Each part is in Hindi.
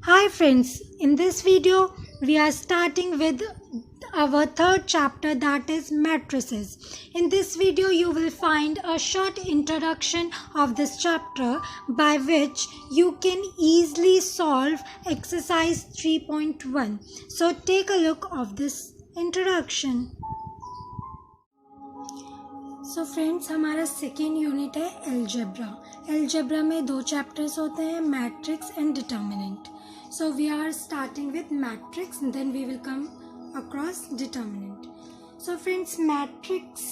Hi friends, in this video we are starting with our third chapter, that is matrices. In this video you will find a short introduction of this chapter by which you can easily solve exercise 3.1. So take a look of this introduction. So friends हमारा सेकेंड यूनिट है एल्जेब्रा. एल्जेब्रा में दो चैप्टर्स होते हैं, matrix and determinant. So we are starting with matrix, then we will come across determinant. So friends matrix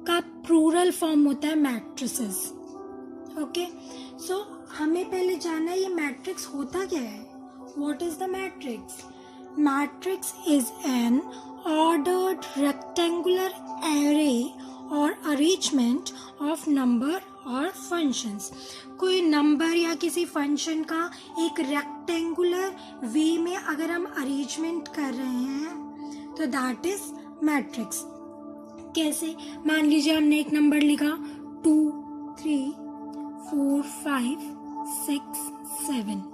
का प्लूरल फॉर्म होता है मैट्रिसेस. ओके, सो हमें पहले जानना है ये मैट्रिक्स होता क्या है. What is the matrix? Matrix is an ordered rectangular array or arrangement of number or functions. कोई नंबर या किसी फंक्शन का एक रेक्टेंगुलर वे में अगर हम अरेंजमेंट कर रहे हैं तो दैट इज मैट्रिक्स. कैसे? मान लीजिए हमने एक नंबर लिखा 2, 3, 4, 5, 6, 7.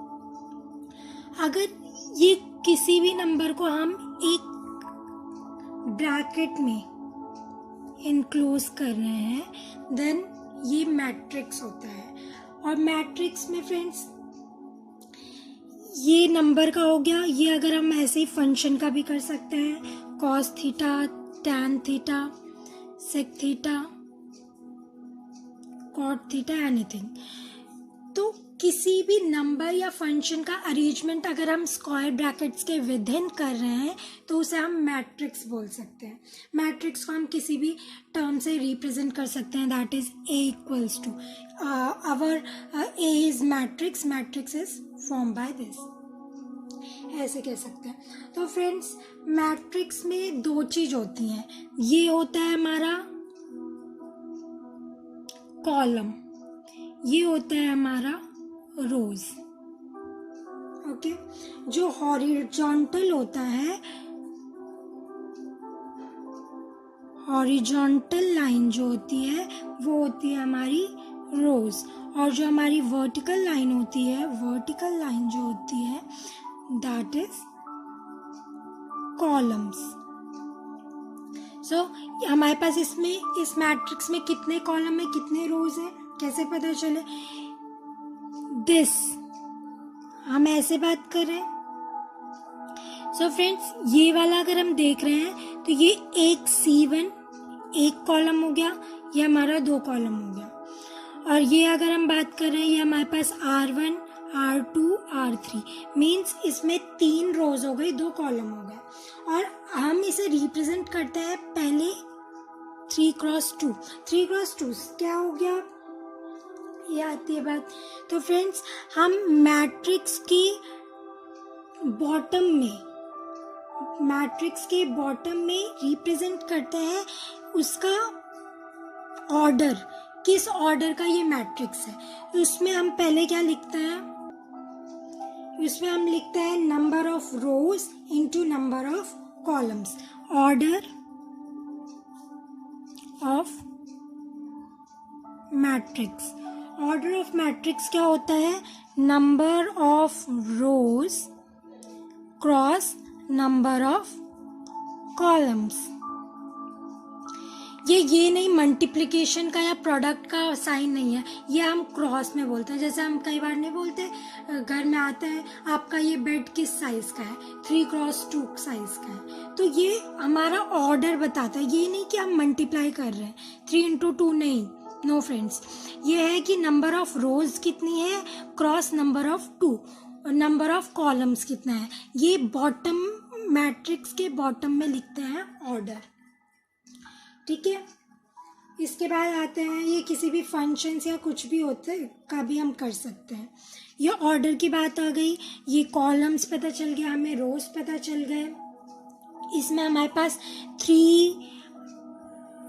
अगर ये किसी भी नंबर को हम एक ब्रैकेट में इनक्लोज कर रहे हैं देन ये मैट्रिक्स होता है. और मैट्रिक्स में फ्रेंड्स ये नंबर का हो गया. ये अगर हम ऐसे ही फंक्शन का भी कर सकते हैं, cos theta, tan theta, sec theta, cot theta, anything. तो किसी भी नंबर या फंक्शन का अरेंजमेंट अगर हम स्क्वायर ब्रैकेट्स के विद इन कर रहे हैं तो उसे हम मैट्रिक्स बोल सकते हैं. मैट्रिक्स को हम किसी भी टर्म से रिप्रेजेंट कर सकते हैं, that is A equals to our A is matrix, matrix is form by this, ऐसे कह सकते हैं. तो फ्रेंड्स मैट्रिक्स में दो चीज होती हैं. ये होता है हमारा कॉलम, ये होता है हमारा रोज. ओके, जो हॉरिजॉन्टल होता है, हॉरिजॉन्टल लाइन जो होती है वो होती है हमारी रोज, और जो हमारी वर्टिकल लाइन होती है, वर्टिकल लाइन जो होती है दैट इज कॉलम्स. सो हमारे पास इसमें इस मैट्रिक्स में कितने कॉलम है, कितने रोज है, कैसे पता चले? दिस हम ऐसे बात कर रहे हैं. सो फ्रेंड्स ये वाला अगर हम देख रहे हैं तो ये एक C1 एक कॉलम हो गया, ये हमारा 2 कॉलम हो गया. और ये अगर हम बात कर रहे हैं, ये हमारे पास R1, R2, R3 मीन्स इसमें 3 रोज हो गई, 2 कॉलम हो गए. और हम इसे रिप्रेजेंट करते हैं पहले 3x2. 3x2 क्या हो गया, ये आती है बात. तो फ्रेंड्स हम मैट्रिक्स के बॉटम में रिप्रेजेंट करते हैं उसका ऑर्डर, किस ऑर्डर का ये मैट्रिक्स है. उसमें हम पहले क्या लिखते हैं, उसमें हम लिखते हैं number of rose into number of columns. Order of matrix. Order of matrix क्या होता है? Number of rows cross number of columns. ये नहीं मल्टीप्लिकेशन का या प्रोडक्ट का साइन नहीं है, ये हम क्रॉस में बोलते हैं. जैसे हम कई बार नहीं बोलते, घर में आता है आपका ये बेड किस साइज का है, 3x2 साइज का है. तो ये हमारा ऑर्डर बताता है, ये नहीं कि हम मल्टीप्लाई कर रहे हैं 3 × 2 नहीं. नो फ्रेंड्स, ये है कि नंबर ऑफ रोज कितनी है cross number of 2, number of columns कितना है. ये बॉटम मैट्रिक्स के बॉटम में लिखते हैं ऑर्डर. ठीक है, इसके बाद आते हैं, ये किसी भी फंक्शंस या कुछ भी होते का भी हम कर सकते हैं. ये ऑर्डर की बात आ गई, ये कॉलम्स पता चल गया हमें, रोज पता चल गए. इसमें हमारे पास 3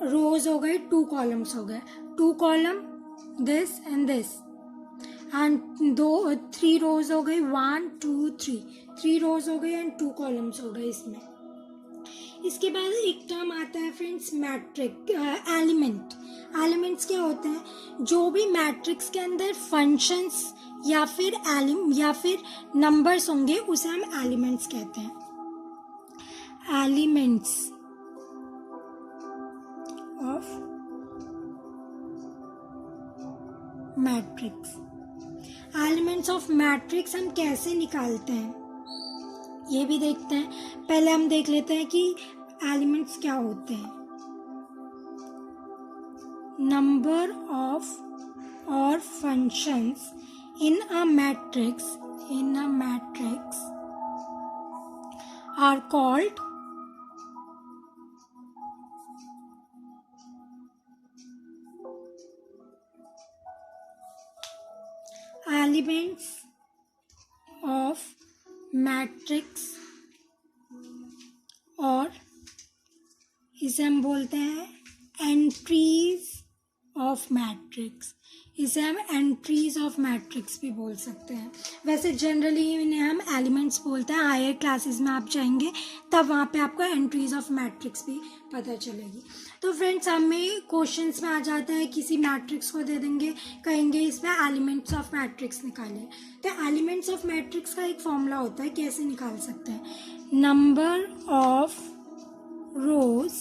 रोज हो गए, 2 कॉलम्स हो गए. 2 column this and this, and 3 रोज हो गई, 1 2 3 रोज हो गई एंड 2 कॉलम्स हो गए. इसमें इसके बाद एक टर्म आता है फ्रेंड्स मैट्रिक एलिमेंट। एलिमेंट्स क्या होते हैं? जो भी मैट्रिक्स के अंदर फंक्शंस या फिर नंबर्स होंगे उसे हम एलिमेंट्स कहते हैं। Elements of matrix. Elements of matrix हम कैसे निकालते हैं ये भी देखते हैं। पहले हम देख लेते हैं कि एलिमेंट्स क्या होते हैं। नंबर ऑफ और functions in a matrix are called elements of matrix, और इसे हम बोलते हैं एंट्रीज ऑफ मैट्रिक्स। इसे हम एंट्रीज ऑफ मैट्रिक्स भी बोल सकते हैं। वैसे जनरली इन्हें हम एलिमेंट्स बोलते हैं। हायर क्लासेस में आप जाएंगे तब वहाँ पे आपको एंट्रीज ऑफ मैट्रिक्स भी पता चलेगी। तो फ्रेंड्स हमें क्वेश्चंस में आ जाता है, किसी मैट्रिक्स को दे देंगे, कहेंगे इसमें एलिमेंट्स ऑफ मैट्रिक्स निकालें। तो एलिमेंट्स ऑफ मैट्रिक्स का एक फॉर्मूला होता है, कैसे निकाल सकते हैं? Number of rows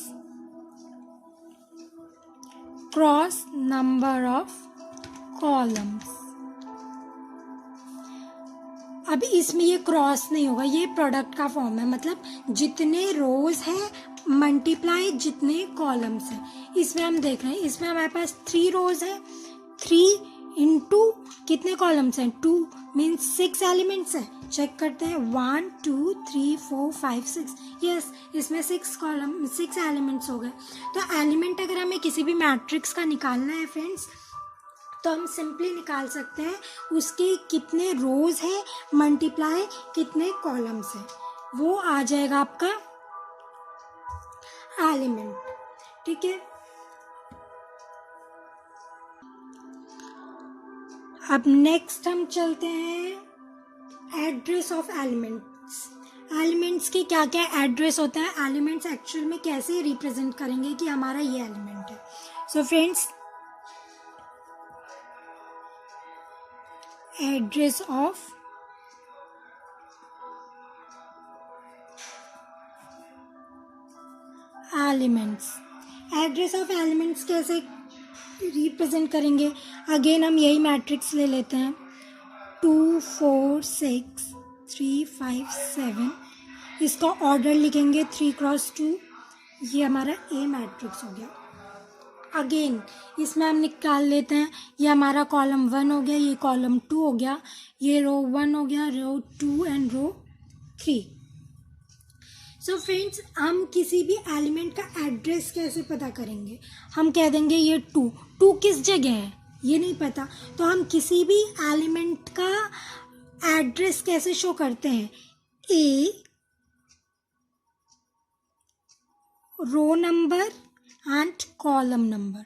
cross number of columns. अब इसमें ये क्रॉस नहीं होगा, ये प्रोडक्ट का फॉर्म है, मतलब जितने रोज हैं मल्टीप्लाई जितने कॉलम्स हैं। इसमें हम देख रहे हैं, इसमें हमारे पास 3 रोज है, 3 इंटू कितने कॉलम्स हैं? 2 मीन्स 6 एलिमेंट्स हैं। चेक करते हैं, 1 2 3 4 5 6। यस, इसमें 6 एलिमेंट्स हो गए। तो एलिमेंट अगर हमें किसी भी मैट्रिक्स का निकालना है फ्रेंड्स, तो हम सिंपली निकाल सकते हैं उसके कितने रोज है मल्टीप्लाई कितने कॉलम्स है, वो आ जाएगा आपका एलिमेंट। ठीक है, अब नेक्स्ट हम चलते हैं एड्रेस ऑफ एलिमेंट्स। एलिमेंट्स के क्या क्या एड्रेस होता है, एलिमेंट्स एक्चुअल में कैसे रिप्रेजेंट करेंगे कि हमारा ये एलिमेंट है। So friends, address of elements. Address of elements कैसे रिप्रेजेंट करेंगे? अगेन हम यही मैट्रिक्स ले लेते हैं, 2 4 6 3 5 7। इसका ऑर्डर लिखेंगे 3 क्रॉस 2। ये हमारा ए मैट्रिक्स हो गया। अगेन इसमें हम निकाल लेते हैं, ये हमारा कॉलम 1 हो गया, ये कॉलम 2 हो गया, ये रो 1 हो गया, रो 2 एंड रो 3। सो फ्रेंड्स, हम किसी भी एलिमेंट का एड्रेस कैसे पता करेंगे? हम कह देंगे ये 2 किस जगह है ये नहीं पता, तो हम किसी भी एलिमेंट का एड्रेस कैसे शो करते हैं? A row number and column number.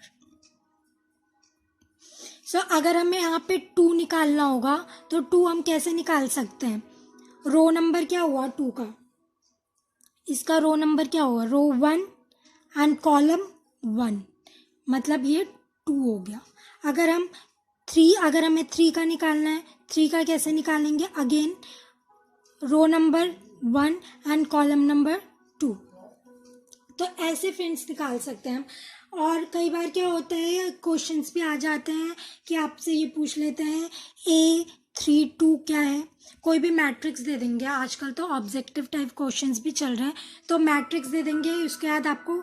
So अगर हमें यहाँ पे 2 निकालना होगा तो 2 हम कैसे निकाल सकते हैं? रो नंबर क्या हुआ 2 का? इसका रो नंबर क्या हुआ? रो 1 एंड कॉलम 1, मतलब ये 2 हो गया। अगर हमें 3 का निकालना है, 3 का कैसे निकालेंगे? Again row number 1 and column number 2। तो ऐसे फ्रेंड्स निकाल सकते हैं हम। और कई बार क्या होता है, क्वेश्चंस भी आ जाते हैं कि आपसे ये पूछ लेते हैं A32 क्या है। कोई भी मैट्रिक्स दे देंगे, आजकल तो ऑब्जेक्टिव टाइप क्वेश्चंस भी चल रहे हैं, तो मैट्रिक्स दे देंगे, उसके बाद आपको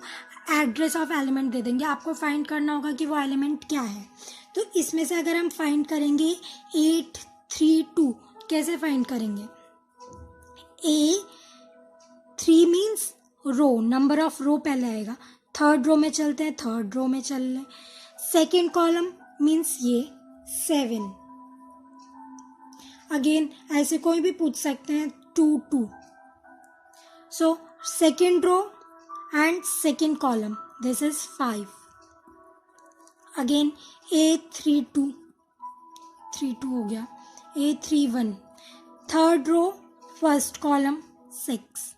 एड्रेस ऑफ एलिमेंट दे देंगे, आपको फाइंड करना होगा कि वो एलिमेंट क्या है। तो इसमें से अगर हम फाइंड करेंगे 832, कैसे फाइंड करेंगे? A3 means row, number of row पहले आएगा, 3rd रो में चलते हैं, 3rd रो में चल लें। सेकेंड कॉलम मीन्स ये 7। अगेन ऐसे कोई भी पूछ सकते हैं 2 so second row and second column this is 5। Again A32 हो गया, A31 3rd row first column 6।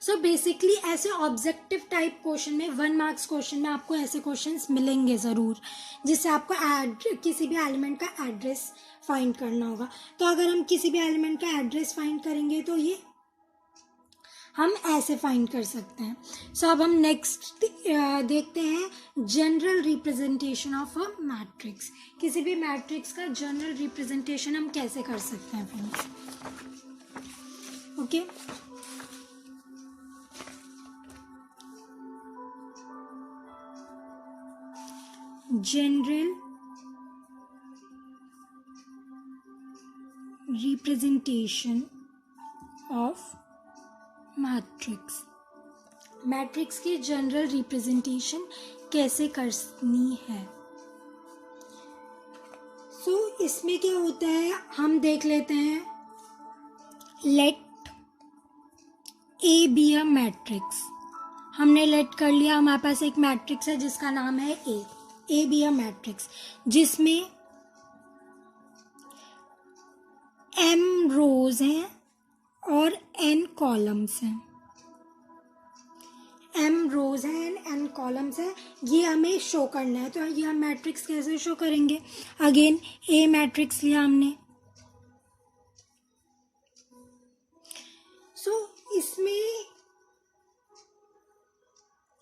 So basically ऐसे ऑब्जेक्टिव टाइप क्वेश्चन में 1 मार्क्स क्वेश्चन में आपको ऐसे क्वेश्चंस मिलेंगे ज़रूर, जिससे आपको किसी भी एलिमेंट का एड्रेस फाइंड करना होगा। तो अगर हम किसी भी एलिमेंट का एड्रेस फाइंड करेंगे तो ये हम ऐसे फाइंड कर सकते हैं। सो अब हम नेक्स्ट देखते हैं general representation of a matrix. किसी भी मैट्रिक्स का जनरल रिप्रेजेंटेशन हम कैसे कर सकते हैं friends. Okay, general representation of matrix. Matrix की जनरल रिप्रेजेंटेशन कैसे करनी है। सो इसमें क्या होता है, हम देख लेते हैं। Let A be a matrix. हमने लेट कर लिया, हमारे पास एक मैट्रिक्स है जिसका नाम है ए बी अ मैट्रिक्स, जिसमें m रोज हैं और n कॉलम्स हैं। m रोज हैं एंड n कॉलम्स हैं, ये हमें शो करना है। तो ये हम मैट्रिक्स कैसे शो करेंगे। अगेन ए मैट्रिक्स लिया हमने। सो इसमें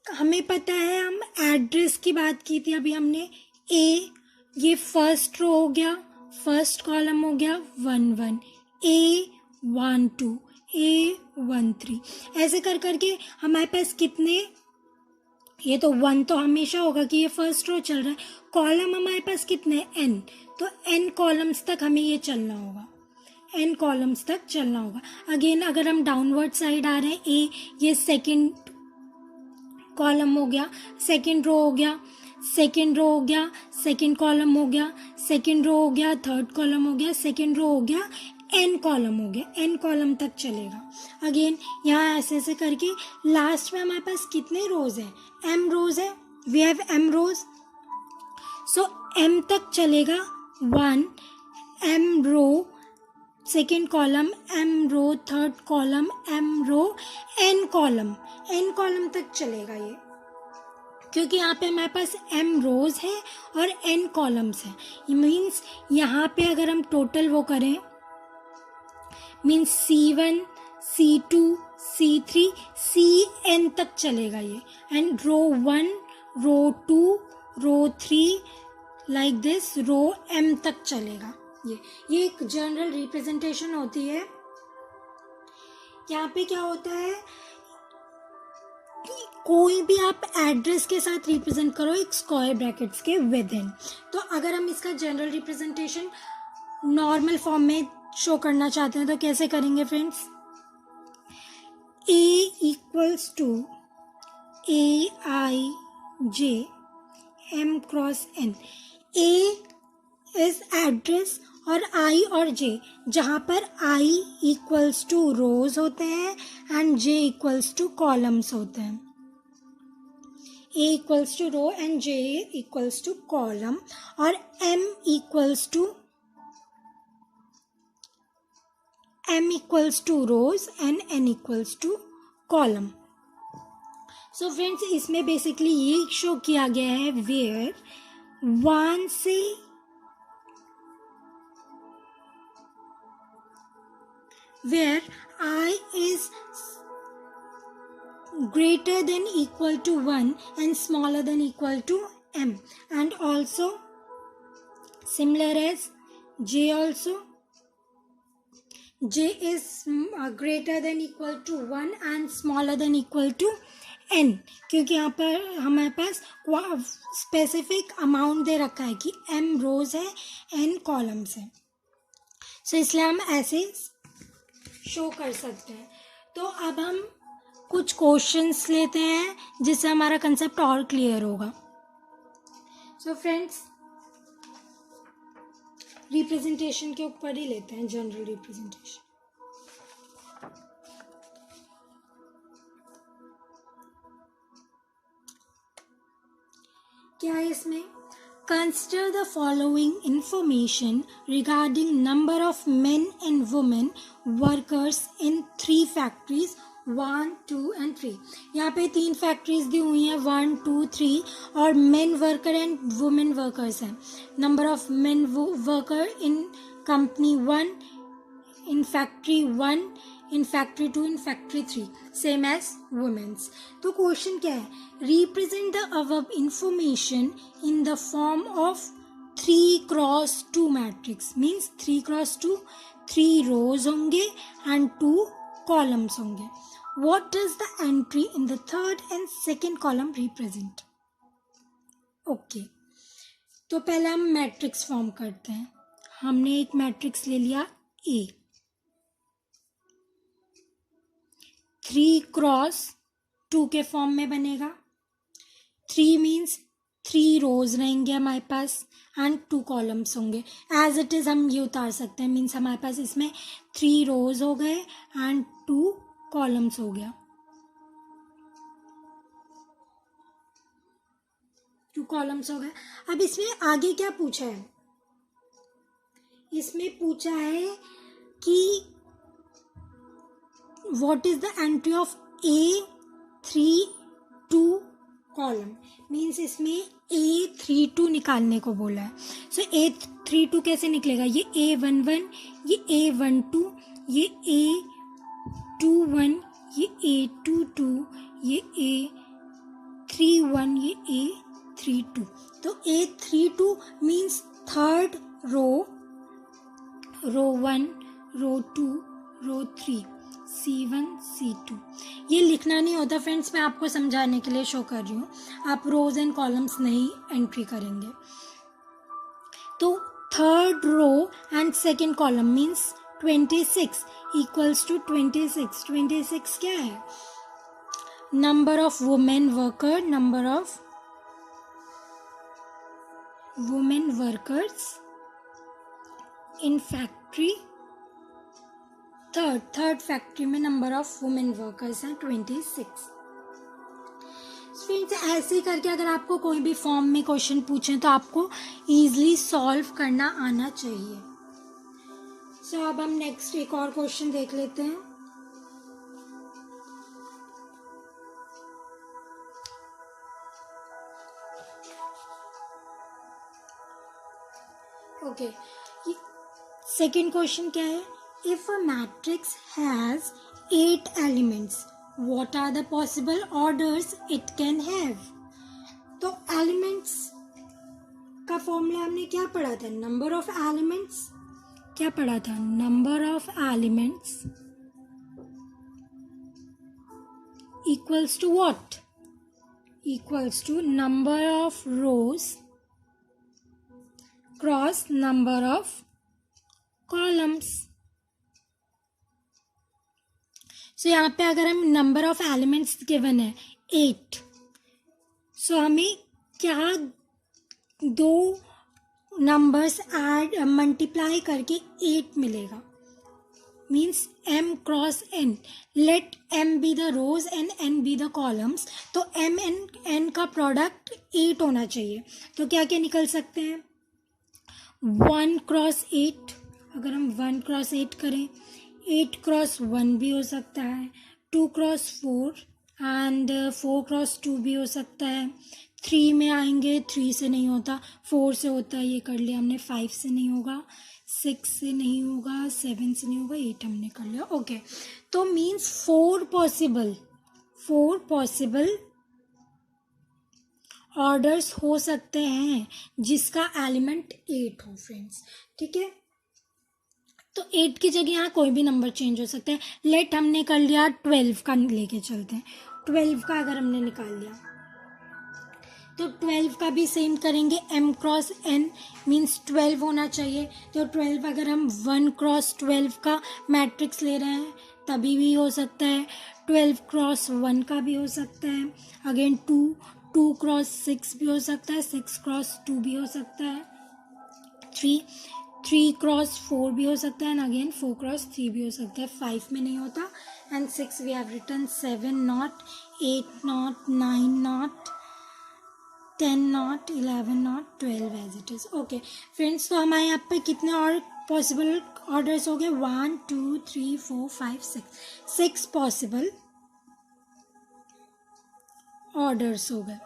हमें पता है, हम एड्रेस की बात की थी अभी हमने। ए, ये फर्स्ट रो हो गया, फर्स्ट कॉलम हो गया 1 1, A 1 2, A 1 3, ऐसे कर करके हमारे पास कितने, ये तो 1 तो हमेशा होगा कि ये फर्स्ट रो चल रहा है। कॉलम हमारे पास कितने n, तो n कॉलम्स तक हमें ये चलना होगा, n कॉलम्स तक चलना होगा। अगेन अगर हम डाउनवर्ड साइड आ रहे हैं, ए ये सेकेंड कॉलम हो गया, सेकेंड रो हो गया, सेकेंड रो हो गया, सेकेंड कॉलम हो गया, सेकेंड रो हो गया, थर्ड कॉलम हो गया, सेकेंड रो हो गया, n कॉलम हो गया, n कॉलम तक चलेगा। अगेन यहाँ ऐसे ऐसे करके लास्ट में हमारे पास कितने रोज हैं, m रोज है, we have m rows. So m तक चलेगा 1, m row, second column m row, third column m row, n column तक चलेगा ये, क्योंकि यहाँ पे हमारे पास m रोज है और n कॉलम्स हैं। मीन्स यहाँ पे अगर हम टोटल वो करें, means C1 C2 C3 Cn तक चलेगा ये, and row 1 row 2 row 3 like this, row m तक चलेगा। ये एक जनरल रिप्रेजेंटेशन होती है। यहाँ पे क्या होता है, कोई भी आप एड्रेस के साथ रिप्रेजेंट करो एक स्क्वायर ब्रैकेट्स के विद इन। तो अगर हम इसका जनरल रिप्रेजेंटेशन नॉर्मल फॉर्म में शो करना चाहते हैं तो कैसे करेंगे friends. A equals to AI J M cross N। A is address और I और J, जहाँ पर I इक्वल्स टू रोज होते हैं and J equals to columns होते हैं। A equals to row and J equals to column, और M equals to rows and N equals to column. So friends इसमें बेसिकली ये शो किया गया है वेयर 1 से where I is greater than equal to 1 and smaller than equal to m, and also similar as J also, J is greater than equal to 1 and smaller than equal to n, क्योंकि यहाँ पर हमारे पास स्पेसिफिक अमाउंट दे रखा है कि m रोज है n कॉलम्स है। सो इसलिए हम ऐसे शो कर सकते हैं। तो अब हम कुछ क्वेश्चंस लेते हैं जिससे हमारा कंसेप्ट और क्लियर होगा। सो फ्रेंड्स रिप्रेजेंटेशन के ऊपर ही लेते हैं, जनरल रिप्रेजेंटेशन। क्या है इसमें, consider the following information regarding number of men and women workers in 3 factories 1, 2 and 3। यहाँ पे 3 फैक्ट्रीज दी हुई हैं, 1, 2, 3, और men worker and women workers हैं। Number of men worker in company 1, in factory 1, in factory 2, in factory 3, same as women's। तो क्वेश्चन क्या है, represent the above information in the form of 3x2 matrix, means 3x2, 3 रोज होंगे एंड 2 कॉलम्स होंगे। what does the entry in the third and second column represent? Okay तो पहले हम मैट्रिक्स फॉर्म करते हैं। हमने एक मैट्रिक्स ले लिया A, 3x2 के फॉर्म में बनेगा। 3 मीन्स 3 रोज रहेंगे हमारे पास एंड 2 कॉलम्स होंगे। एज इट इज़ हम ये उतार सकते हैं, मीन्स हमारे पास इसमें 3 रोज हो गए एंड 2 कॉलम्स हो गया, 2 कॉलम्स हो गए। अब इसमें आगे क्या पूछा है, इसमें पूछा है कि what is the entry of A32 column, means इसमें A32 निकालने को बोला है। सो A32 कैसे निकलेगा, ये A11, ये A12, ये A21, ये A22, ये A31, ये A32। तो A32 मीन्स थर्ड रो, रो 1, रो 2, रो 3, C1, C2। ये लिखना नहीं होता फ्रेंड्स, मैं आपको समझाने के लिए शो कर रही हूँ, आप रोज एंड कॉलम्स नहीं एंट्री करेंगे। तो third row and second column means 26 equals to 26। 26 क्या है, number of women worker, number of women workers in factory third factory में नंबर ऑफ वुमेन वर्कर्स हैं 26। फ्रेंड्स ऐसे ही करके अगर आपको कोई भी फॉर्म में क्वेश्चन पूछें तो आपको ईजिली सॉल्व करना आना चाहिए। सो अब हम नेक्स्ट एक और क्वेश्चन देख लेते हैं। ओके सेकेंड क्वेश्चन क्या है, if a matrix has 8 elements, what are the possible orders it can have? तो elements का फॉर्मूला हमने क्या पढ़ा था, नंबर ऑफ एलिमेंट्स, क्या पढ़ा था, number of elements equals to what, equals to number of rows cross number of columns. So यहाँ पे अगर हम नंबर ऑफ एलिमेंट्स गिवन है 8, सो हमें क्या 2 नंबर्स ऐड मल्टीप्लाई करके 8 मिलेगा, means m cross n, let m be the rows and n be the columns. तो m एंड n का प्रोडक्ट 8 होना चाहिए। तो क्या क्या निकल सकते हैं, 1 क्रॉस 8, अगर हम 1 क्रॉस 8 करें, 8 क्रॉस 1 भी हो सकता है, 2 क्रॉस 4 एंड 4 क्रॉस 2 भी हो सकता है। 3 में आएंगे, 3 से नहीं होता, 4 से होता है, ये कर लिया हमने, 5 से नहीं होगा, 6 से नहीं होगा, 7 से नहीं होगा, 8 हमने कर लिया। ओके तो मीन्स 4 पॉसिबल ऑर्डर्स हो सकते हैं जिसका एलिमेंट 8 हो फ्रेंड्स, ठीक है। तो 8 की जगह यहाँ कोई भी नंबर चेंज हो सकता है। लेट हमने कर लिया 12 का, लेके चलते हैं 12 का अगर हमने निकाल लिया तो 12 का भी सेम करेंगे, m क्रॉस n मीन्स 12 होना चाहिए। तो 12 अगर हम 1 क्रॉस 12 का मैट्रिक्स ले रहे हैं तभी भी हो सकता है, 12 क्रॉस 1 का भी हो सकता है, अगेन 2 क्रॉस 6 भी हो सकता है, 6 क्रॉस 2 भी हो सकता है, 3 क्रॉस 4 भी हो सकता है एंड अगेन 4 क्रॉस 3 भी हो सकता है। 5 में नहीं होता and 6 we have written, 7 not, 8 not, 9 not, 10 not, 11 not, 12 as it is. Okay friends तो हमारे यहाँ पे कितने और पॉसिबल ऑर्डर्स हो गए, 1 2 3 4 5 6 पॉसिबल ऑर्डर्स हो गए।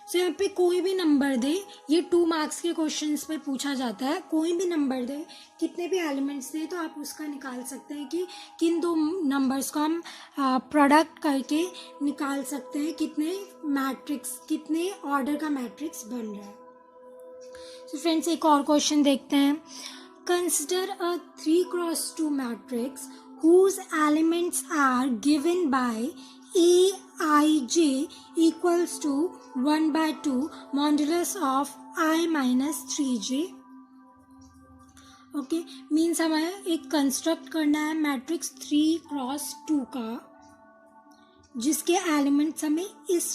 सो यहाँ पे कोई भी नंबर दे, ये 2 मार्क्स के क्वेश्चंस पे पूछा जाता है, कोई भी नंबर दे, कितने भी एलिमेंट्स दे, तो आप उसका निकाल सकते हैं कि किन दो नंबर्स को हम प्रोडक्ट करके निकाल सकते हैं कितने मैट्रिक्स, कितने ऑर्डर का मैट्रिक्स बन रहा है। सो फ्रेंड्स एक और क्वेश्चन देखते हैं। Consider a 3x2 matrix whose elements are given by Aij equals to 1/2 modulus of I minus 3j। Okay, means हमें एक कंस्ट्रक्ट करना है मैट्रिक्स 3x2 का, जिसके एलिमेंट्स हमें इस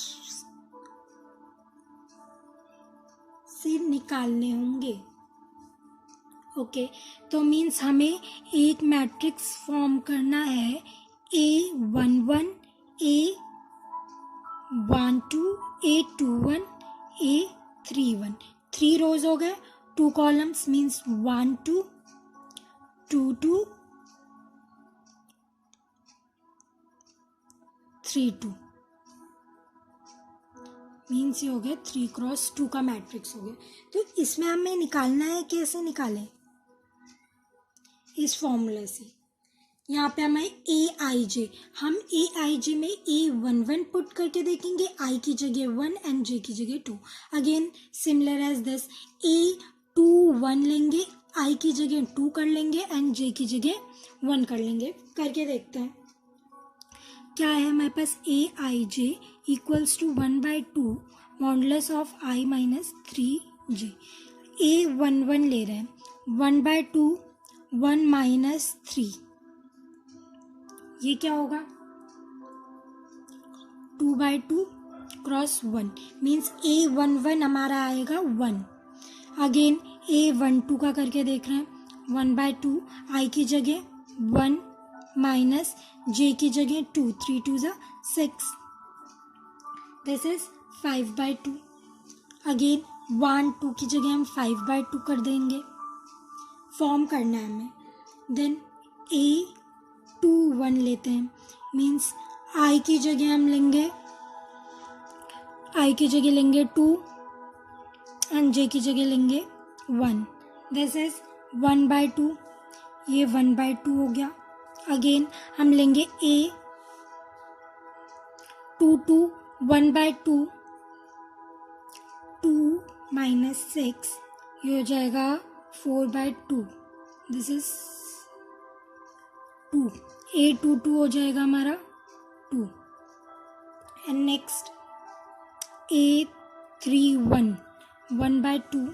से निकालने होंगे। ओके, तो मीन्स हमें एक मैट्रिक्स फॉर्म करना है A11 A12 A21 A31। 3 रोज हो गए, 2 कॉलम्स मीन्स 1 2 2 2 3 2 मीन्स ये हो गया 3x2 का मैट्रिक्स हो गया। तो इसमें हमें निकालना है, कैसे निकालें? इस फॉर्मूले से। यहाँ पे हमें Aij, हम Aij में A11 पुट करके देखेंगे, I की जगह 1 एंड J की जगह 2। Again similar as this, A21 लेंगे, I की जगह 2 कर लेंगे एंड J की जगह 1 कर लेंगे। करके देखते हैं क्या है हमारे पास। Aij equals to 1/2 modulus of I minus 3j। A11 ले रहे हैं, 1/2 1 माइनस 3, ये क्या होगा 2/2 क्रॉस 1 मीन्स A11 हमारा आएगा 1। अगेन A12 का करके देख रहे हैं, 1/2 I की जगह 1 माइनस J की जगह 2, 3 2 6, दिस इज 5/2। अगेन 1 2 की जगह हम 5/2 कर देंगे, फॉर्म करना है हमें। देन A21 लेते हैं, मीन्स I की जगह हम लेंगे, I की जगह लेंगे 2 एंड J की जगह लेंगे 1, दिस इज 1/2, ये 1/2 हो गया। अगेन हम लेंगे A22 1/2 2 माइनस 6, ये हो जाएगा 4/2, दिस इज 2। A22 हो जाएगा हमारा 2 and next A31 1/2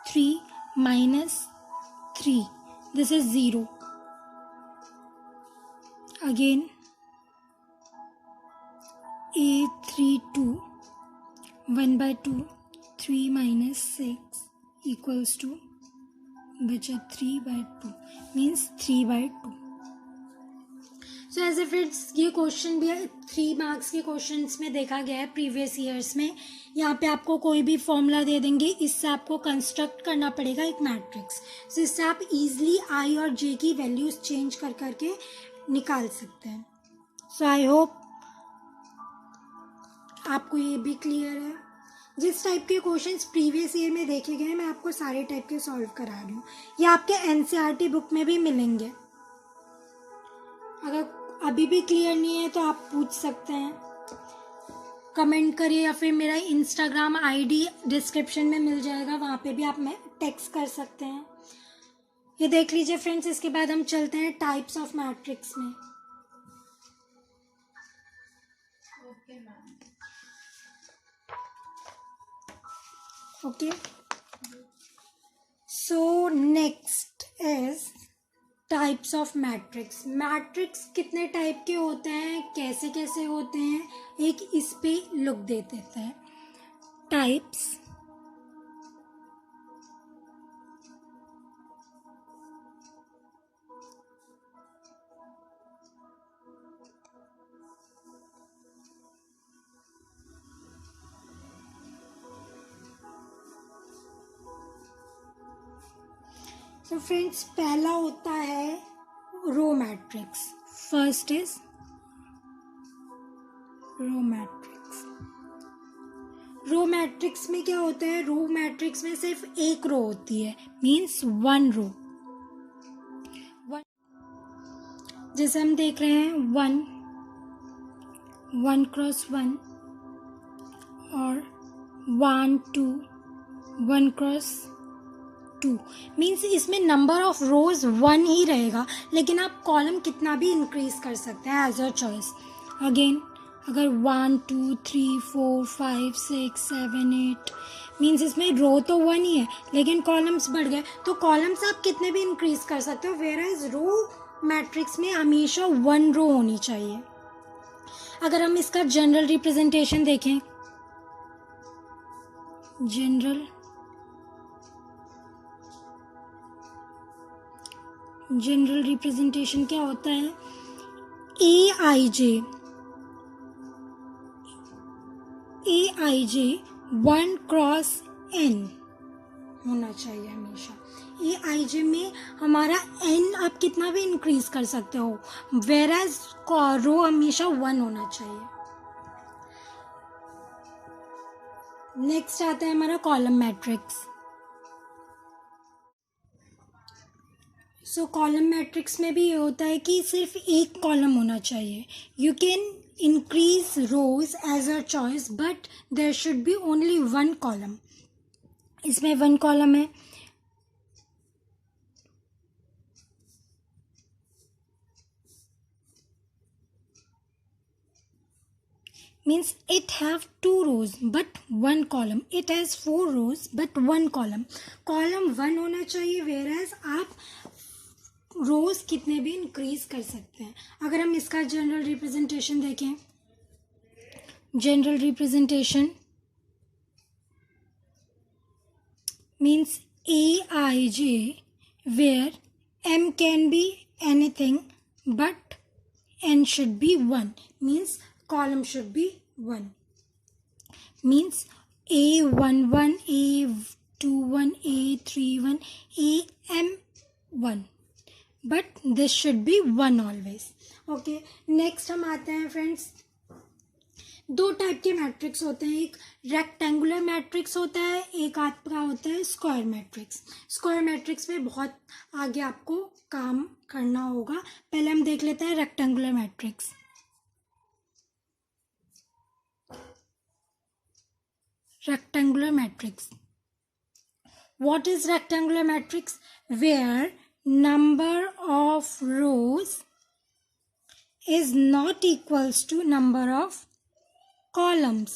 3 minus 3, this is 0। Again A32 1/2 3 minus 6 equals to बचा 3/2 means 3/2। So as a friends ये क्वेश्चन भी 3 मार्क्स के क्वेश्चंस में देखा गया है प्रीवियस ईयर्स में। यहाँ पे आपको कोई भी फॉर्मूला दे देंगे, इससे आपको कंस्ट्रक्ट करना पड़ेगा एक मैट्रिक्स। सो इससे आप इजीली I और J की वैल्यूज चेंज कर करके निकाल सकते हैं। सो आई होप आपको ये भी क्लियर है। जिस टाइप के क्वेश्चंस प्रीवियस ईयर में देखे गए हैं, मैं आपको सारे टाइप के सॉल्व करा रही हूँ। ये आपके NCERT बुक में भी मिलेंगे। अगर अभी भी क्लियर नहीं है तो आप पूछ सकते हैं, कमेंट करिए, या फिर मेरा इंस्टाग्राम ID डिस्क्रिप्शन में मिल जाएगा, वहाँ पे भी आप मैं टेक्स्ट कर सकते हैं। ये देख लीजिए फ्रेंड्स। इसके बाद हम चलते हैं टाइप्स ऑफ मैट्रिक्स में। Okay, so next is types of matrix. Matrix कितने टाइप के होते हैं, कैसे कैसे होते हैं, एक इस पे लुक दे देते हैं। टाइप्स तो फ्रेंड्स पहला होता है row matrix. First is row matrix. Row matrix में क्या होता है, रो मैट्रिक्स में सिर्फ एक रो होती है, मीन्स वन रो। जैसे हम देख रहे हैं 1 क्रॉस 1 और 1 2 1 क्रॉस 2, मीन्स इसमें नंबर ऑफ रोज 1 ही रहेगा, लेकिन आप कॉलम कितना भी इंक्रीज कर सकते हैं एज अ चॉइस। अगेन अगर 1 2 3 4 5 6 7 8, मीन्स इसमें रो तो 1 ही है लेकिन कॉलम्स बढ़ गए, तो कॉलम्स आप कितने भी इंक्रीज कर सकते हो, वेयर एज रो मैट्रिक्स में हमेशा 1 रो होनी चाहिए। अगर हम इसका जनरल रिप्रेजेंटेशन देखें, जनरल रिप्रेजेंटेशन क्या होता है, AIJ 1 क्रॉस n होना चाहिए हमेशा। AIJ में हमारा n आप कितना भी इंक्रीज कर सकते हो, वेयर एज रो हमेशा 1 होना चाहिए। नेक्स्ट आता है हमारा कॉलम मैट्रिक्स। सो कॉलम मैट्रिक्स में भी ये होता है कि सिर्फ एक कॉलम होना चाहिए। You can increase rows as a choice but there should be only 1 column. इसमें 1 कॉलम है, means it have 2 rows but 1 column, it has 4 rows but 1 column। Column 1 होना चाहिए, whereas आप रोज कितने भी इंक्रीज कर सकते हैं। अगर हम इसका जनरल रिप्रेजेंटेशन देखें, general representation means AIJ where M can be anything but N should be 1, means column should be 1, means A11 A21 A31 AM1, but this should be 1 always। okay, next हम आते हैं फ्रेंड्स, 2 टाइप के मैट्रिक्स होते हैं, एक रेक्टेंगुलर मैट्रिक्स होता है, एक आपका होता है स्क्वायर मैट्रिक्स। स्क्वायर मैट्रिक्स में बहुत आगे आपको काम करना होगा, पहले हम देख लेते हैं rectangular matrix. Rectangular matrix. What is rectangular matrix? Where number of rows is not equals to number of columns.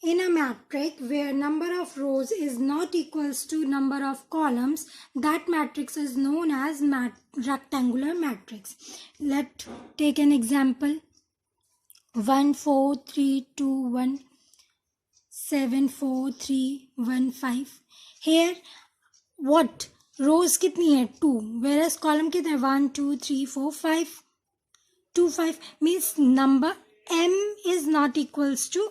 In a matrix where number of rows is not equals to number of columns, that matrix is known as rectangular matrix. Let's take an example. 1 4 3 2 1 7 4 3 1 5। Here what rows कितनी है 2, whereas column कितने है 1 2 3 4 5 2 5, means number m is not equals to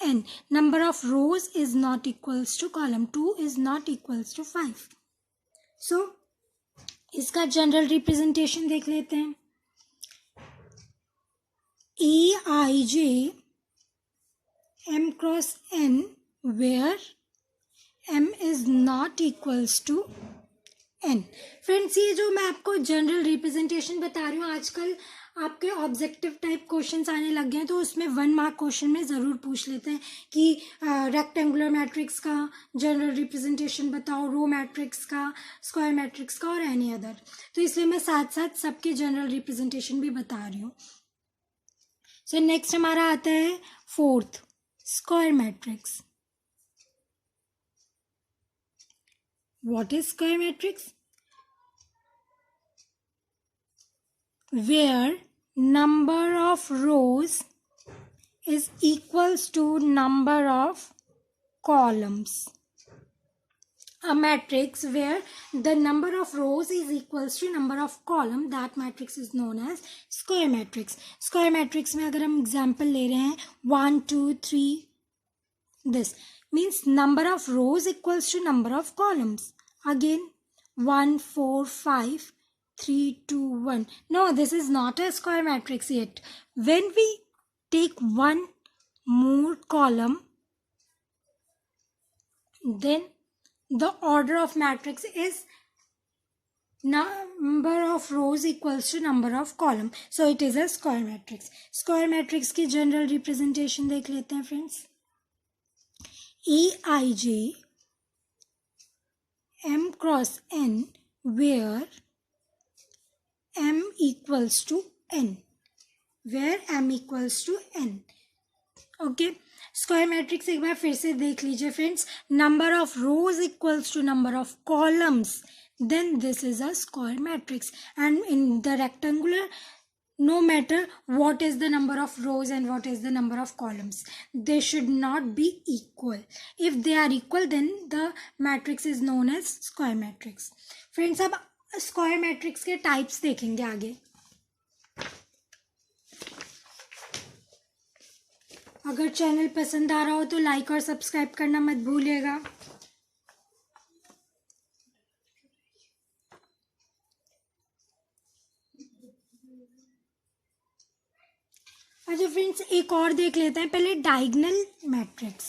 n, number of rows is not equals to column, 2 is not equals to 5। so इसका जनरल रिप्रेजेंटेशन देख लेते हैं, AIJ M cross n where m is not equals to n। Friends ये जो मैं आपको जनरल रिप्रेजेंटेशन बता रही हूँ, आजकल आपके ऑब्जेक्टिव टाइप क्वेश्चंस आने लग गए हैं, तो उसमें 1 मार्क क्वेश्चन में ज़रूर पूछ लेते हैं कि रेक्टेंगुलर मैट्रिक्स का जनरल रिप्रेजेंटेशन बताओ, रो मैट्रिक्स का, स्क्वायर मैट्रिक्स का और एनी अदर, तो इसलिए मैं साथ साथ सबके जनरल रिप्रेजेंटेशन भी बता रही हूँ। सो नेक्स्ट हमारा आता है 4th square matrix। What is square matrix? Where number of rows is equals to number of columns। A matrix where the number of rows is equals to number of column, that matrix is known as square matrix। square matrix में अगर हम example ले रहे हैं 1 2 3, this means number of rows equals to number of columns। again 1 4 5 3 2 1, no, this is not a square matrix yet। when we take one more column, then the order of matrix is number of rows equals to number of column, so it is a square matrix. Square matrix की general representation देख लेते हैं friends. Aij m cross n where m equals to n, where m equals to n. Okay, square matrix एक बार फिर से देख लीजिए friends. Number of rows equals to number of columns, then this is a square matrix. And in the rectangular, no matter what is the number of rows and what is the number of columns, they should not be equal. If they are equal, then the matrix is known as square matrix. Friends, अब स्क्वायर मैट्रिक्स के टाइप्स देखेंगे आगे. अगर चैनल पसंद आ रहा हो तो लाइक और सब्सक्राइब करना मत भूलिएगा. अच्छा फ्रेंड्स, एक और देख लेते हैं. पहले diagonal matrix,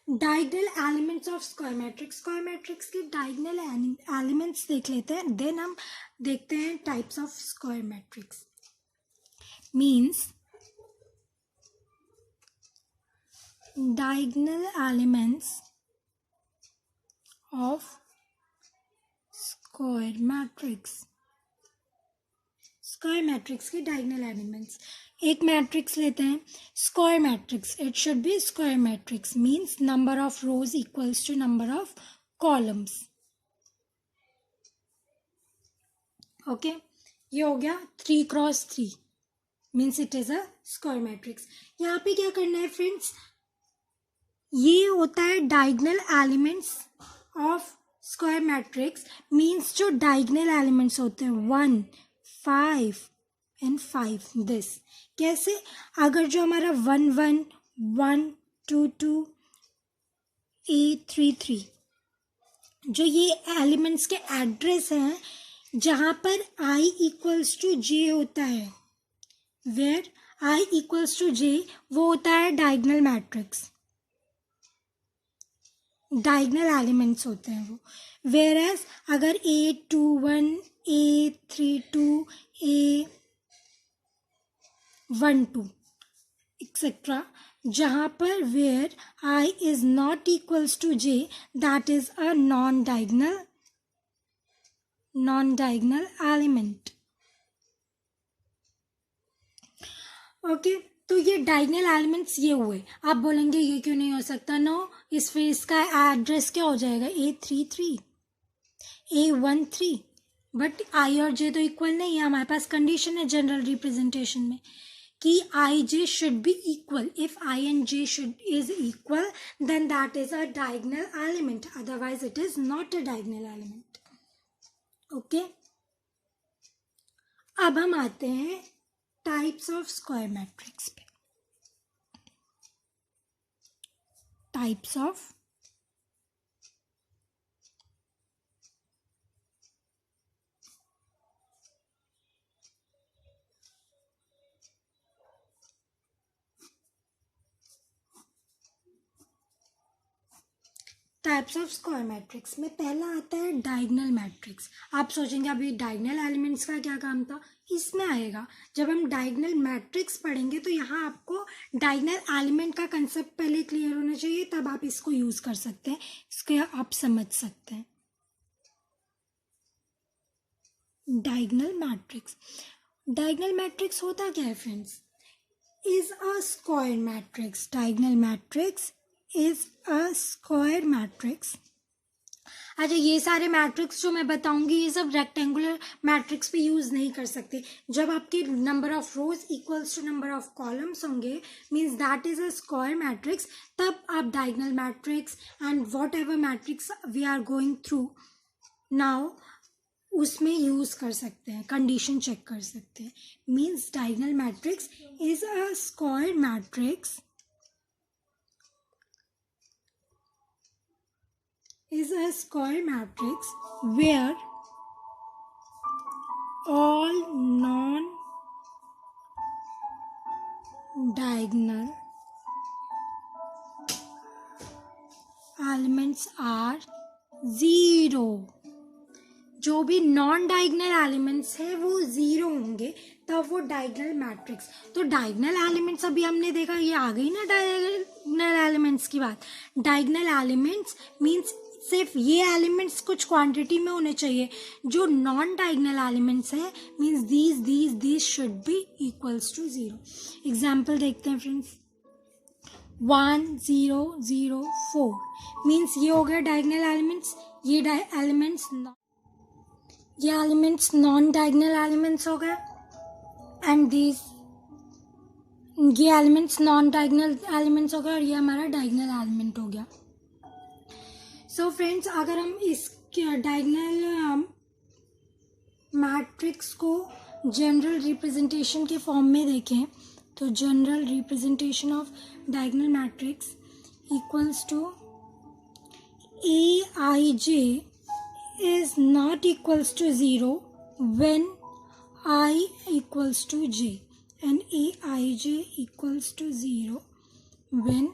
diagonal elements of square matrix. Square matrix के डायगोनल एलिमेंट्स देख लेते हैं, देन हम देखते हैं types of square matrix. Means diagonal elements of square matrix. Square matrix के डायगोनल एलिमेंट्स. एक मैट्रिक्स लेते हैं square matrix. It should be square matrix means number of rows equals to number of columns. Okay, ये हो गया 3x3 means it is a square matrix. यहाँ पे क्या करना है फ्रेंड्स, ये होता है diagonal elements of square matrix. Means जो डायगोनल एलिमेंट्स होते हैं 1, 5 एंड 5. दिस कैसे, अगर जो हमारा 1, 1, 1, 2, 2, 8, 3, 3, जो ये एलिमेंट्स के एड्रेस हैं जहाँ पर i इक्वल्स टू j होता है, where i equals to j, वो होता है डायगोनल मैट्रिक्स. डायगोनल एलिमेंट्स होते हैं वो. वेयर एज अगर 8, 2, 1, 8, 3, 2, 1, 2 एक्सेट्रा, जहाँ पर where i is not equals to j, that is a non diagonal element. Okay, तो ये डायगोनल एलिमेंट्स ये हुए. आप बोलेंगे ये क्यों नहीं हो सकता. नो, इस फिर इसका एड्रेस क्या हो जाएगा, A33, A13. बट i और j तो इक्वल नहीं है. हमारे पास कंडीशन है जनरल रिप्रेजेंटेशन में कि i j should be equal. If i and j should is equal, then that is a diagonal element, otherwise it is not a diagonal element. Okay, अब हम आते हैं टाइप्स ऑफ स्क्वायर मैट्रिक्स पे. टाइप्स ऑफ स्क्वायर मैट्रिक्स में पहला आता है डायगोनल मैट्रिक्स. आप सोचेंगे अभी डायगोनल एलिमेंट्स का क्या काम था, इसमें आएगा. जब हम डायगोनल मैट्रिक्स पढ़ेंगे तो यहाँ आपको डायगोनल एलिमेंट का कंसेप्ट पहले क्लियर होना चाहिए, तब आप इसको यूज कर सकते हैं, इसको आप समझ सकते हैं. डायगोनल मैट्रिक्स होता क्या है friends, is a square matrix. Diagonal matrix is a square matrix. अच्छा, ये सारे मैट्रिक्स जो मैं बताऊंगी ये सब रेक्टेंगुलर मैट्रिक्स पे यूज नहीं कर सकते. जब आपके number of rows equals to number of columns होंगे, means that is a square matrix, तब आप diagonal matrix and whatever matrix we are going through now उसमें यूज कर सकते हैं, कंडीशन चेक कर सकते हैं. Means diagonal matrix is a square matrix where all non-diagonal diagonal elements are 0. जो भी नॉन डायगनल एलिमेंट्स है वो 0 होंगे, तब वो डायगनल मैट्रिक्स। तो डायगनल एलिमेंट्स अभी हमने देखा, ये आ गई ना डायगनल एलिमेंट्स की बात। डायगनल एलिमेंट्स मीन्स सिर्फ ये एलिमेंट्स कुछ क्वांटिटी में होने चाहिए। जो नॉन डायगनल एलिमेंट्स है means these should be equals to 0। Example देखते हैं फ्रेंड्स। 1 0 0 4 मीन्स ये हो गया डायगनल एलिमेंट्स। ये एलिमेंट्स नॉन डायगनल एलिमेंट्स हो गए, एंड ये एलिमेंट्स नॉन डायगनल एलिमेंट्स हो गए, और ये हमारा डायगनल एलिमेंट हो गया। सो फ्रेंड्स, अगर हम इस डायगनल मैट्रिक्स को जनरल रिप्रेजेंटेशन के फॉर्म में देखें तो general representation of diagonal matrix equals to Aij is not equals to 0 when I equals to j, and Aij equals to 0 when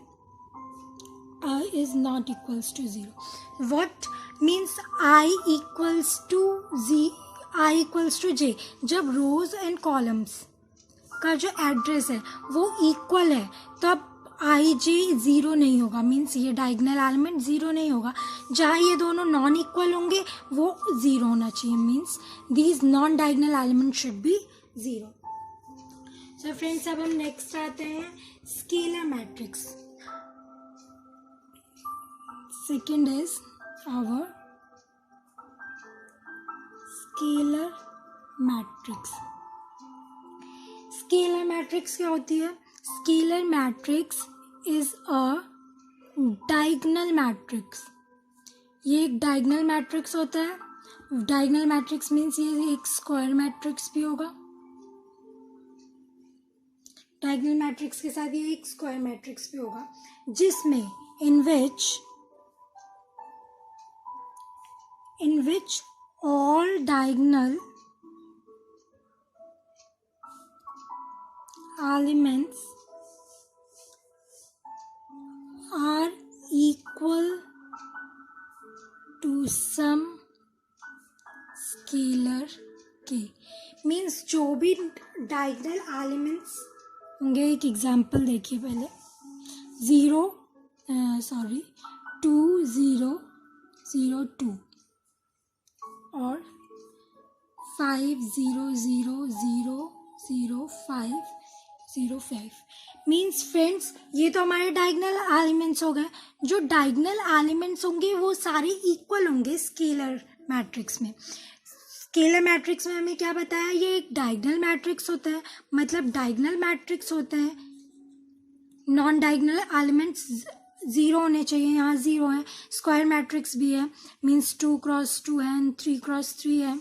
I is not equals to 0. What means I equals to j? जब रोज एंड कॉलम्स का जो एड्रेस है वो इक्वल है तब आई जे 0 नहीं होगा, मीन्स ये डायगनल एलिमेंट 0 नहीं होगा। जहाँ ये दोनों नॉन इक्वल होंगे वो 0 होना चाहिए, means these non diagonal element should be 0। So friends, अब हम नेक्स्ट आते हैं scalar matrix. Second is our scalar matrix. Scalar matrix क्या होती है? Scalar matrix is a diagonal matrix. ये एक डायगनल मैट्रिक्स होता है। डायगनल मैट्रिक्स मीन्स ये एक स्क्वायर मैट्रिक्स भी होगा। डायगनल मैट्रिक्स के साथ ये एक स्क्वायर मैट्रिक्स भी होगा, जिसमें in which all diagonal elements are equal to some scalar k। Means जो भी डायगनल एलिमेंट्स होंगे, एक एग्जाम्पल देखिए पहले। 2 0 0 2 और 5 0 0 0 0 5 0 5 मीन्स फ्रेंड्स ये तो हमारे डायगनल एलिमेंट्स हो गए। जो डायगनल एलिमेंट्स होंगे वो सारे इक्वल होंगे स्केलर मैट्रिक्स में। स्केलर मैट्रिक्स में हमें क्या बताया? ये एक डायगनल मैट्रिक्स होता है, मतलब डायगनल मैट्रिक्स होते हैं। नॉन डायगनल एलिमेंट्स 0 होने चाहिए, यहाँ 0 है। स्क्वायर मैट्रिक्स भी है, मीन्स 2 क्रॉस 2 है एंड 3 क्रॉस 3 है।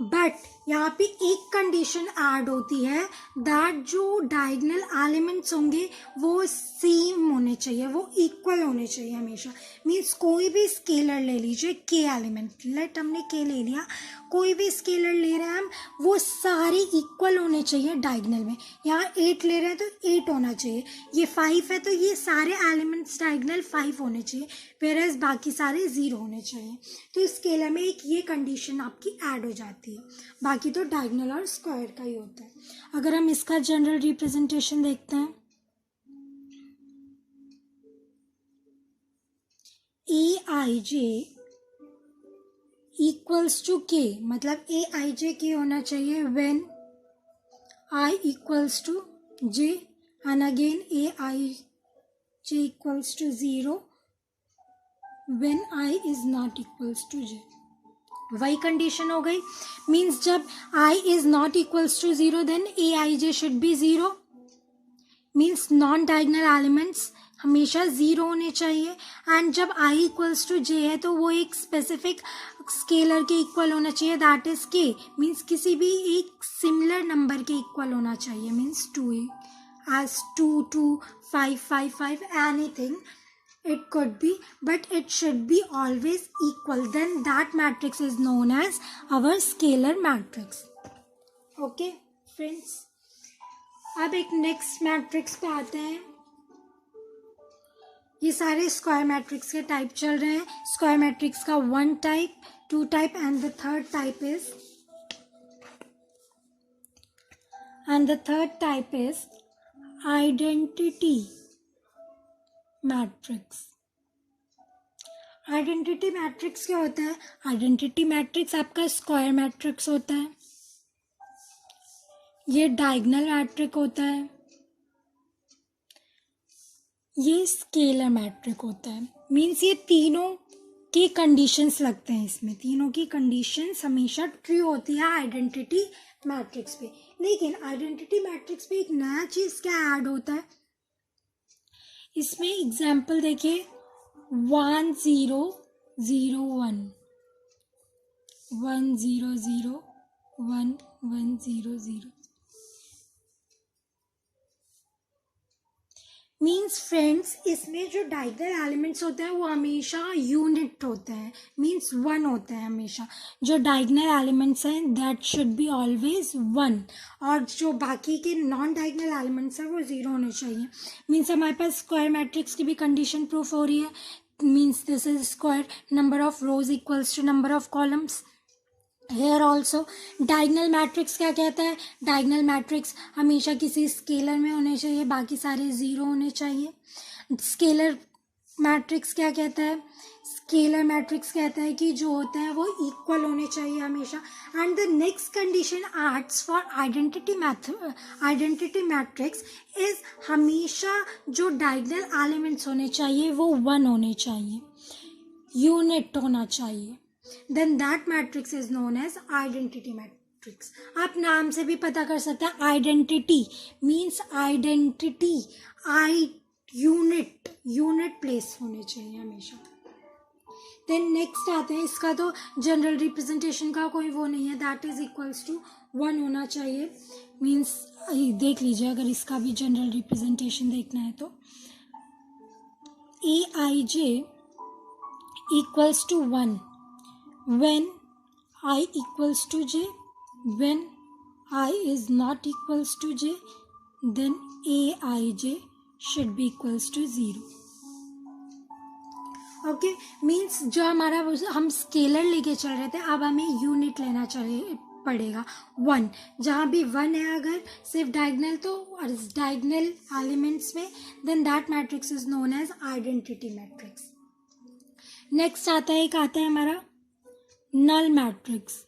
बट यहाँ पे एक कंडीशन ऐड होती है दैट जो डायगनल एलिमेंट्स होंगे वो सेम होने चाहिए, वो इक्वल होने चाहिए हमेशा। मीन्स कोई भी स्केलर ले लीजिए, के एलिमेंट, लेट हमने के ले लिया, कोई भी स्केलर ले रहे हैं हम, वो सारे इक्वल होने चाहिए डायगनल में। यहाँ 8 ले रहे हैं तो 8 होना चाहिए, ये 5 है तो ये सारे एलिमेंट्स डायगनल 5 होने चाहिए, वेयरएज बाकी सारे 0 होने चाहिए। तो स्केलर में एक ये कंडीशन आपकी ऐड हो जाती है, बाकी तो डायगनल और स्क्वायर का ही होता है। अगर हम इसका जनरल रिप्रेजेंटेशन देखते हैं, Aij इक्वल्स टू के, मतलब Aij के होना चाहिए when I equals to j, and again Aij equals to 0 when I is not equals to j। वही कंडीशन हो गई, मीन्स जब I is not equals to 0 then Aij should be 0। Means non diagonal elements हमेशा 0 होने चाहिए, एंड जब I इक्वल्स टू j है तो वो एक स्पेसिफिक स्केलर के इक्वल होना चाहिए, दैट इज k। मीन्स किसी भी एक सिमिलर नंबर के इक्वल होना चाहिए, means 2 as 2 2 5 5 5 anything it could be, but it should be always equal, then that matrix is known as our scalar matrix। Okay friends, अब एक नेक्स्ट मैट्रिक्स पे आते हैं। ये सारे स्क्वायर मैट्रिक्स के टाइप चल रहे हैं। स्क्वायर मैट्रिक्स का 1 type, 2 type and the third type is identity matrix. Identity matrix क्या होता है? आइडेंटिटी मैट्रिक्स आपका स्क्वायर मैट्रिक्स होता है, ये डायगोनल मैट्रिक होता है, ये स्केलर मैट्रिक होता है। मीन्स ये तीनों की कंडीशंस लगते हैं इसमें, तीनों की कंडीशंस हमेशा ट्रू होती है आइडेंटिटी मैट्रिक्स पे। लेकिन आइडेंटिटी मैट्रिक्स पे एक नया चीज़ क्या ऐड होता है इसमें? एग्जाम्पल देखिए 1 0 0 1, 1 0 0 1 1 0 0। मीन्स फ्रेंड्स इसमें जो डायगोनल एलिमेंट्स होते हैं वो हमेशा यूनिट होते हैं, मीन्स 1 होते हैं हमेशा। जो डायगोनल एलिमेंट्स हैं दैट शुड बी ऑलवेज 1, और जो बाकी के नॉन डायगोनल एलिमेंट्स हैं वो 0 होने चाहिए। मीन्स हमारे पास स्क्वायर मैट्रिक्स की भी कंडीशन प्रूफ हो रही है। Means this is square number of rows equals to number of columns. Here also diagonal matrix क्या कहता है? डायगोनल मैट्रिक्स हमेशा किसी स्केलर में होने चाहिए, बाकी सारे 0 होने चाहिए। स्केलर मैट्रिक्स क्या कहता है? स्केलर मैट्रिक्स कहता है कि जो होते हैं वो इक्वल होने चाहिए हमेशा। And the next condition arts for identity matrix is हमेशा जो डायगोनल एलिमेंट्स होने चाहिए वो 1 होने चाहिए, यूनिट होना चाहिए। Then that matrix is known as identity matrix. आप नाम से भी पता कर सकते हैं। Identity means identity, unit place होने चाहिए हमेशा। देन नेक्स्ट आते हैं, इसका तो जनरल रिप्रेजेंटेशन का कोई वो नहीं है, दैट इज इक्वल्स टू 1 होना चाहिए। मीन्स देख लीजिए, अगर इसका भी जनरल रिप्रेजेंटेशन देखना है तो AIJ equals to 1 when I equals to j, when I is not equals to j, then aij should be equals to 0. Okay, means जो हमारा हम स्केलर लेके चल रहे थे, अब हमें यूनिट लेना पड़ेगा 1। जहाँ भी 1 है अगर सिर्फ डायगोनल तो डायगोनल एलिमेंट्स में, then that matrix is known as identity matrix. Next आता है हमारा नल मैट्रिक्स।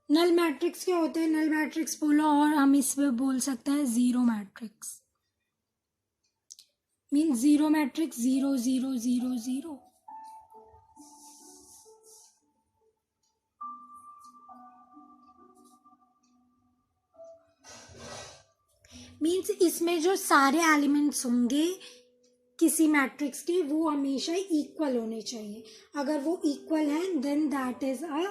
नल मैट्रिक्स क्या होते हैं? नल मैट्रिक्स बोलो और हम इसमें बोल सकते हैं 0 मैट्रिक्स। Means 0 matrix 0 0 0 0। मीन्स इसमें जो सारे एलिमेंट्स होंगे किसी मैट्रिक्स के वो हमेशा इक्वल होने चाहिए। अगर वो इक्वल है then that is a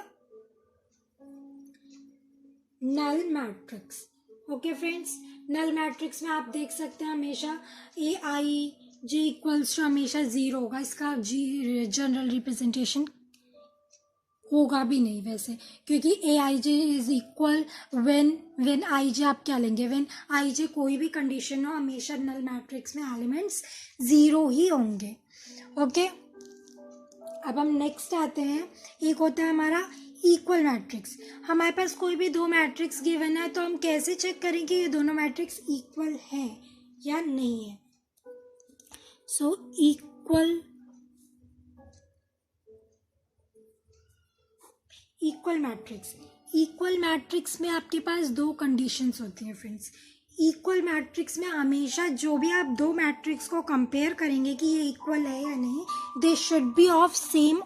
null matrix. Okay friends, null matrix में आप देख सकते हैं हमेशा AIJ इक्वल्स टू हमेशा 0 होगा। इसका जनरल रिप्रेजेंटेशन होगा भी नहीं वैसे, क्योंकि AIJ is equal when IJ आप क्या लेंगे? व्हेन IJ कोई भी कंडीशन हो हमेशा नल मैट्रिक्स में एलिमेंट्स 0 ही होंगे। ओके, अब हम नेक्स्ट आते हैं। एक होता है हमारा इक्वल मैट्रिक्स। हमारे पास कोई भी 2 मैट्रिक्स गिवन है तो हम कैसे चेक करें कि ये दोनों मैट्रिक्स इक्वल है या नहीं है? सो इक्वल मैट्रिक्स में आपके पास 2 कंडीशंस होती हैं फ्रेंड्स। इक्वल मैट्रिक्स में हमेशा जो भी आप 2 मैट्रिक्स को कंपेयर करेंगे कि ये इक्वल है या नहीं, they should be of same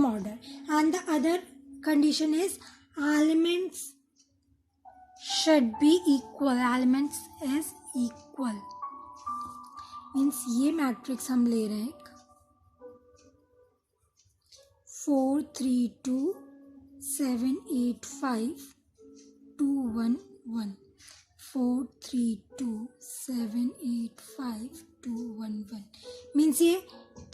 order, and the other condition is elements should be equal. Elements is equal means ये मैट्रिक्स हम ले रहे हैं 4 3 2 7 8 5 2 1 1, 4 3 2 7 8 5 2 1 1। मीन्स ये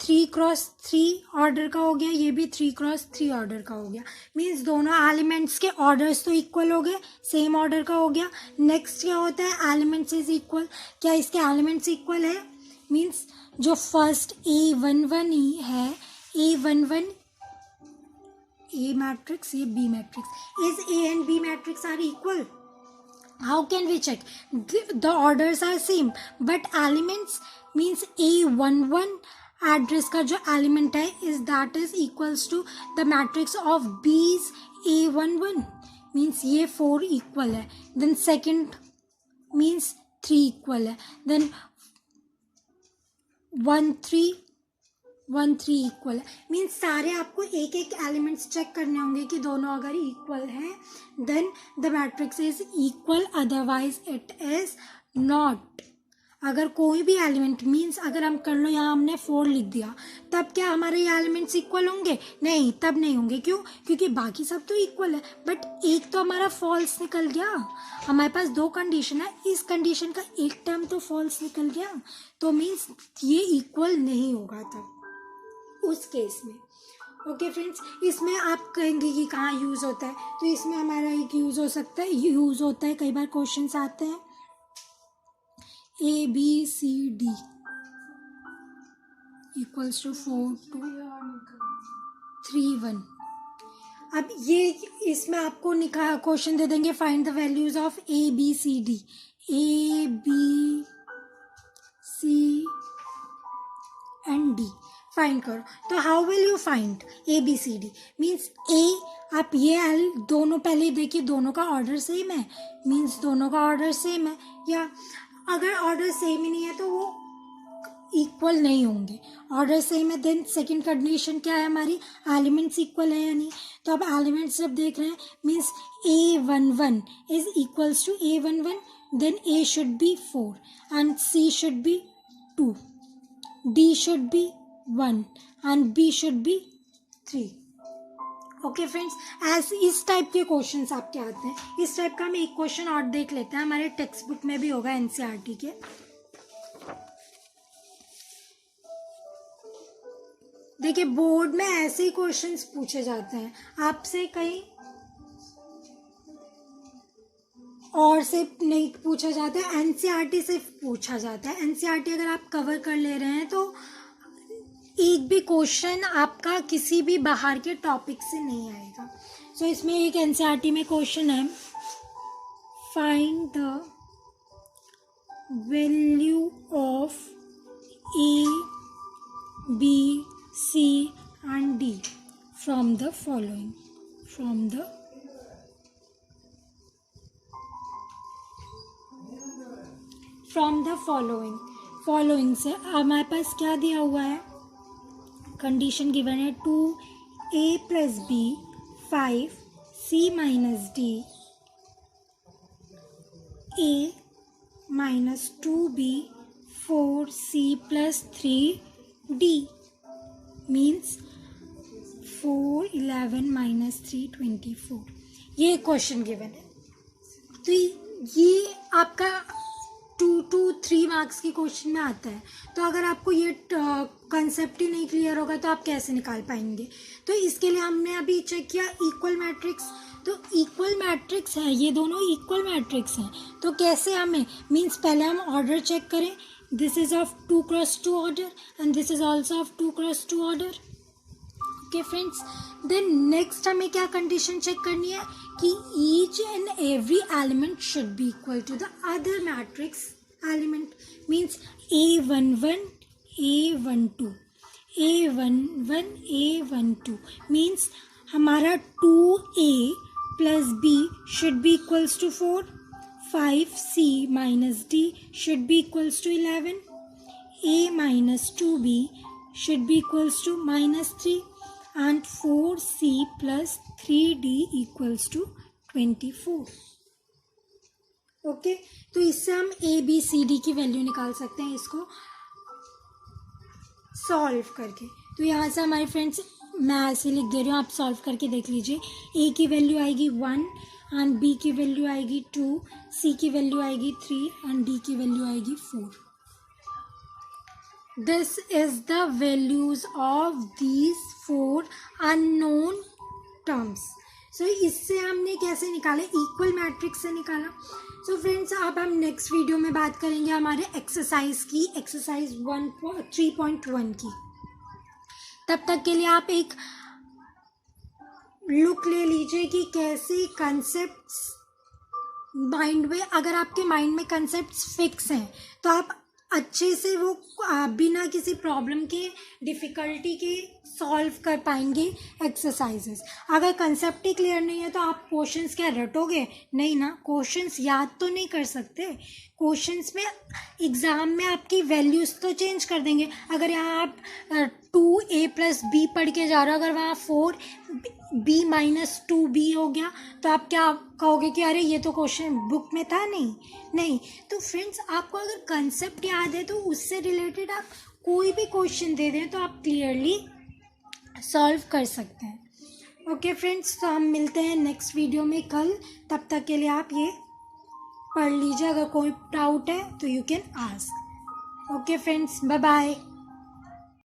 3x3 ऑर्डर का हो गया, ये भी 3x3 ऑर्डर का हो गया। मीन्स दोनों एलिमेंट्स के ऑर्डर्स तो इक्वल हो गए, सेम ऑर्डर का हो गया। नेक्स्ट क्या होता है, एलिमेंट्स इज इक्वल। क्या इसके एलिमेंट्स इक्वल है? मीन्स जो फर्स्ट A11 ही है, A11 A मैट्रिक्स, ये B matrix, is A and B matrix are equal? How can we check? The orders are same, but elements means A11 address का जो element है is that is equals to the matrix of B's A11 means ये 4 equal है, then second means 3 equal है, then 1 3 इक्वल है। मीन्स सारे आपको एक एक एलिमेंट्स चेक करने होंगे कि दोनों अगर इक्वल हैं then the matrix is equal, otherwise it is not. अगर कोई भी एलिमेंट मीन्स अगर हम कर लो यहाँ हमने 4 लिख दिया, तब क्या हमारे ये एलिमेंट्स इक्वल होंगे? नहीं, तब नहीं होंगे। क्यों? क्योंकि बाकी सब तो इक्वल है, बट एक तो हमारा फॉल्स निकल गया। हमारे पास 2 कंडीशन है, इस कंडीशन का एक टर्म तो फॉल्स निकल गया, तो मीन्स ये इक्वल नहीं होगा तब उस केस में। ओके फ्रेंड्स, इसमें आप कहेंगे कि कहाँ यूज़ होता है, तो इसमें हमारा एक यूज़ होता है, कई बार क्वेश्चंस आते हैं ABCD इक्वल्स टू 4 2 3 1। अब ये इसमें आपको क्वेश्चन दे देंगे, find the values of ABCD, ABC and D find करो। तो how will you find ABCD? Means A, आप ये दोनों पहले देखिए, दोनों का ऑर्डर सेम है, मीन्स दोनों का ऑर्डर सेम है। या अगर ऑर्डर सेम ही नहीं है तो वो इक्वल नहीं होंगे। ऑर्डर सेम है, देन सेकंड कंडीशन क्या है हमारी, एलिमेंट्स इक्वल है या नहीं। तो अब एलिमेंट्स जब देख रहे हैं means A11 is equals to A11, then A should be 4 and C should be 2, D should be 1 and B should be 3। Okay friends, इस टाइप के क्वेश्चंस आपके आते हैं। इस टाइप का हम एक क्वेश्चन और देख लेते हैं, हमारे टेक्स्ट बुक में भी होगा NCERT के। देखिए बोर्ड में ऐसे ही क्वेश्चंस पूछे जाते हैं आपसे, कहीं और से नहीं पूछा जाता है, NCERT से पूछा जाता है। NCERT अगर आप कवर कर ले रहे हैं तो एक भी क्वेश्चन आपका किसी भी बाहर के टॉपिक से नहीं आएगा। सो इसमें एक NCERT में क्वेश्चन है, find the value of A, B, C and D from the following से हमारे पास क्या दिया हुआ है, कंडीशन गिवन है 2A + B 5 C - D A - 2B 4C + 3D means 4 11 - 3 24। ये क्वेश्चन गिवन है। तो ये आपका 2 to 3 मार्क्स की क्वेश्चन में आता है। तो अगर आपको ये कंसेप्ट ही नहीं क्लियर होगा तो आप कैसे निकाल पाएंगे। तो इसके लिए हमने अभी चेक किया इक्वल मैट्रिक्स। तो इक्वल मैट्रिक्स है, ये दोनों इक्वल मैट्रिक्स हैं। तो कैसे हमें मीन्स पहले हम ऑर्डर चेक करें, this is of 2x2 order and this is also of 2x2 order. Okay friends, then next हमें क्या कंडीशन चेक करनी है कि each and every element should be equal to the other matrix element. Means A11 A12 A11 A12 means हमारा 2A + B should be equals to 4, 5C - D should be equals to 11, A - 2B should be equals to -3 and 4C + 3D equals to 24। Okay, तो इससे हम ABCD की वैल्यू निकाल सकते हैं इसको सॉल्व करके। तो यहाँ से हमारे फ्रेंड्स मैं ऐसे लिख दे रही हूँ, आप सॉल्व करके देख लीजिए। A की वैल्यू आएगी 1 एंड B की वैल्यू आएगी 2, C की वैल्यू आएगी 3 एंड D की वैल्यू आएगी 4। This is the values of these 4 unknown terms. So इससे हमने कैसे निकाले, इक्वल मैट्रिक्स से निकाला। सो फ्रेंड्स अब हम नेक्स्ट वीडियो में बात करेंगे हमारे एक्सरसाइज की, एक्सरसाइज 3.1 की। तब तक के लिए आप एक लुक ले लीजिए कि कैसे कंसेप्ट्स माइंड में, अगर आपके माइंड में कंसेप्ट्स फिक्स हैं तो आप अच्छे से वो बिना किसी प्रॉब्लम के, डिफ़िकल्टी के सॉल्व कर पाएंगे एक्सरसाइजेस। अगर कंसेप्ट ही क्लियर नहीं है तो आप क्वेश्चंस क्या रटोगे, नहीं ना, क्वेश्चंस याद तो नहीं कर सकते। क्वेश्चंस में एग्ज़ाम में आपकी वैल्यूज़ तो चेंज कर देंगे। अगर यहाँ आप 2a+b पढ़ के जा रहे हो, अगर वहाँ 4b-2b हो गया तो आप क्या कहोगे कि अरे ये तो क्वेश्चन बुक में था, नहीं। तो फ्रेंड्स आपको अगर कंसेप्ट याद है तो उससे रिलेटेड आप कोई भी क्वेश्चन दे दें तो आप क्लियरली सॉल्व कर सकते हैं। ओके फ्रेंड्स, तो हम मिलते हैं नेक्स्ट वीडियो में कल। तब तक के लिए आप ये पढ़ लीजिए, अगर कोई डाउट है तो you can ask. Okay friends, bye bye.